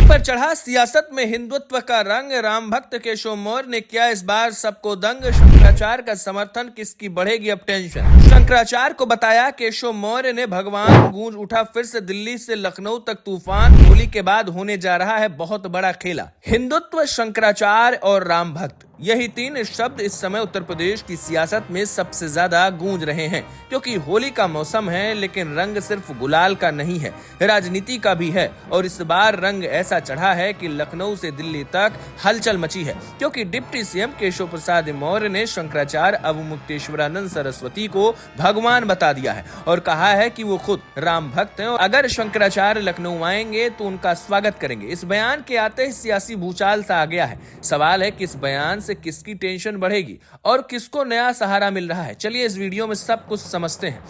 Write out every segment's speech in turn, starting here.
पर चढ़ा सियासत में हिंदुत्व का रंग, राम भक्त केशव मौर्य ने किया इस बार सबको दंग। शंकराचार्य का समर्थन, किसकी बढ़ेगी अब टेंशन। शंकराचार्य को बताया केशव मौर्य ने भगवान, गूंज उठा फिर से दिल्ली से लखनऊ तक तूफान। होली के बाद होने जा रहा है बहुत बड़ा खेला। हिंदुत्व, शंकराचार्य और राम भक्त, यही तीन शब्द इस समय उत्तर प्रदेश की सियासत में सबसे ज्यादा गूंज रहे हैं, क्योंकि होली का मौसम है। लेकिन रंग सिर्फ गुलाल का नहीं है, राजनीति का भी है। और इस बार रंग ऐसा चढ़ा है कि लखनऊ से दिल्ली तक हलचल मची है, क्योंकि डिप्टी सीएम केशव प्रसाद मौर्य ने शंकराचार्य अवमुक्तेश्वरानंद सरस्वती को भगवान बता दिया है और कहा है कि वो खुद राम भक्त हैं और अगर शंकराचार्य लखनऊ आएंगे तो उनका स्वागत करेंगे। इस बयान के आते ही सियासी भूचाल सा आ गया है। सवाल है कि इस बयान से किसकी टेंशन बढ़ेगी और किसको नया सहारा मिल रहा है। चलिए इस वीडियो में सब कुछ समझते हैं।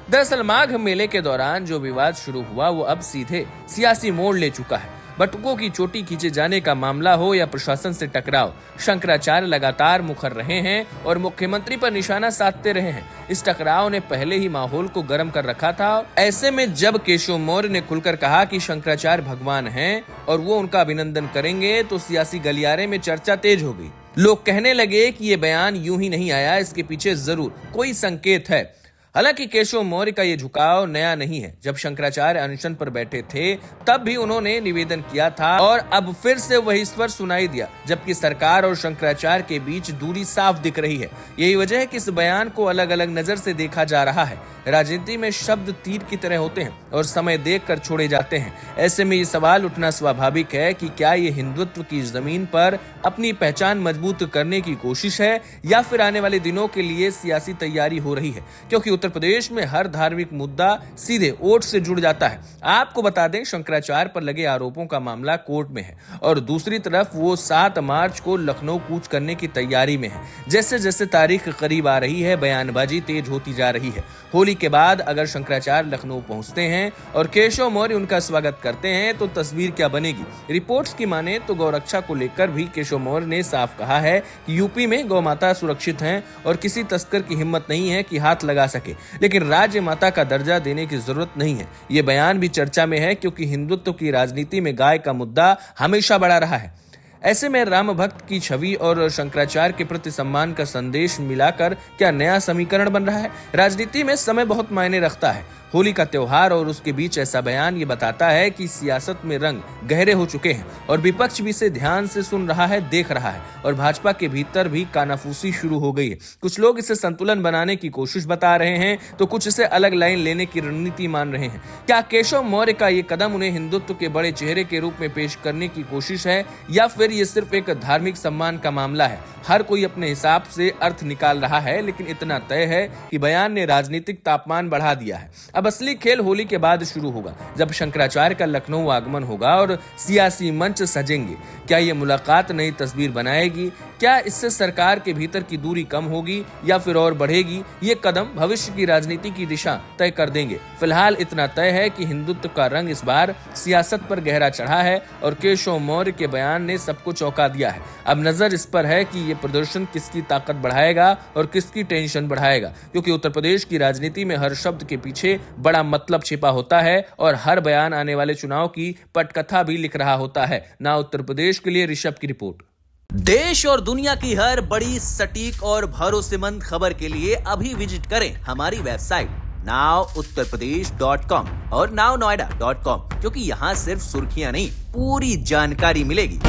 दरअसल माघ मेले के दौरान जो विवाद शुरू हुआ वो अब सीधे सियासी मोड़ ले चुका है। बटुकों की चोटी खींचे जाने का मामला हो या प्रशासन से टकराव, शंकराचार्य लगातार मुखर रहे हैं और मुख्यमंत्री पर निशाना साधते रहे हैं। इस टकराव ने पहले ही माहौल को गर्म कर रखा था। ऐसे में जब केशव मौर्य ने खुलकर कहा कि शंकराचार्य भगवान हैं और वो उनका अभिनंदन करेंगे, तो सियासी गलियारे में चर्चा तेज हो गई। लोग कहने लगे कि ये बयान यूं ही नहीं आया, इसके पीछे जरूर कोई संकेत है। हालांकि केशव मौर्य का ये झुकाव नया नहीं है। जब शंकराचार्य अनशन पर बैठे थे तब भी उन्होंने निवेदन किया था और अब फिर से वही स्वर सुनाई दिया, जबकि सरकार और शंकराचार्य के बीच दूरी साफ दिख रही है। यही वजह है कि इस बयान को अलग अलग नजर से देखा जा रहा है। राजनीति में शब्द तीर की तरह होते हैं और समय देख कर छोड़े जाते हैं। ऐसे में ये सवाल उठना स्वाभाविक है कि क्या ये हिंदुत्व की जमीन पर अपनी पहचान मजबूत करने की कोशिश है या फिर आने वाले दिनों के लिए सियासी तैयारी हो रही है, क्योंकि उत्तर प्रदेश में हर धार्मिक मुद्दा सीधे वोट से जुड़ जाता है। आपको बता दें, शंकराचार्य पर लगे आरोपों का मामला कोर्ट में है और दूसरी तरफ वो 7 मार्च को लखनऊ कूच करने की तैयारी में है। जैसे जैसे तारीख करीब आ रही है, बयानबाजी तेज होती जा रही है। होली के बाद अगर शंकराचार्य लखनऊ पहुंचते हैं और केशव मौर्य उनका स्वागत करते हैं तो तस्वीर क्या बनेगी। रिपोर्ट्स की माने तो गौरक्षा को लेकर भी केशव मौर्य ने साफ कहा है कि यूपी में गौ माता सुरक्षित हैं और किसी तस्कर की हिम्मत नहीं है कि हाथ लगा सके, लेकिन राज्य माता का दर्जा देने की जरूरत नहीं है। ये बयान भी चर्चा में है, क्योंकि हिंदुत्व की राजनीति में गाय का मुद्दा हमेशा बड़ा रहा है। ऐसे में राम भक्त की छवि और शंकराचार्य के प्रति सम्मान का संदेश मिलाकर क्या नया समीकरण बन रहा है। राजनीति में समय बहुत मायने रखता है। होली का त्योहार और उसके बीच ऐसा बयान ये बताता है कि सियासत में रंग गहरे हो चुके हैं और विपक्ष भी इसे ध्यान से सुन रहा है, देख रहा है और भाजपा के भीतर भी कानाफूसी शुरू हो गई है। कुछ लोग इसे संतुलन बनाने की कोशिश बता रहे हैं तो कुछ इसे अलग लाइन लेने की रणनीति मान रहे हैं। क्या केशव मौर्य का ये कदम उन्हें हिंदुत्व के बड़े चेहरे के रूप में पेश करने की कोशिश है या फिर ये सिर्फ एक धार्मिक सम्मान का मामला है। हर कोई अपने हिसाब से अर्थ निकाल रहा है, लेकिन इतना तय है कि बयान ने राजनीतिक तापमान बढ़ा दिया है। अब असली खेल होली के बाद शुरू होगा, जब शंकराचार्य का लखनऊ आगमन होगा और सियासी मंच सजेंगे। क्या ये मुलाकात नई तस्वीर बनाएगी? क्या इससे सरकार के भीतर की दूरी कम होगी या फिर और बढ़ेगी? ये कदम भविष्य की राजनीति की दिशा तय कर देंगे। फिलहाल इतना तय है कि हिंदुत्व का रंग इस बार सियासत पर गहरा चढ़ा है और केशव मौर्य के बयान ने सबको चौंका दिया है। अब नजर इस पर है कि ये प्रदर्शन किसकी ताकत बढ़ाएगा और किसकी टेंशन बढ़ाएगा, क्योंकि उत्तर प्रदेश की राजनीति में हर शब्द के पीछे बड़ा मतलब छिपा होता है और हर बयान आने वाले चुनाव की पटकथा भी लिख रहा होता है। ना उत्तर प्रदेश के लिए ऋषभ की रिपोर्ट। देश और दुनिया की हर बड़ी, सटीक और भरोसेमंद खबर के लिए अभी विजिट करें हमारी वेबसाइट nowuttarpradesh.com और nownoida.com, क्योंकि यहाँ सिर्फ सुर्खियां नहीं, पूरी जानकारी मिलेगी।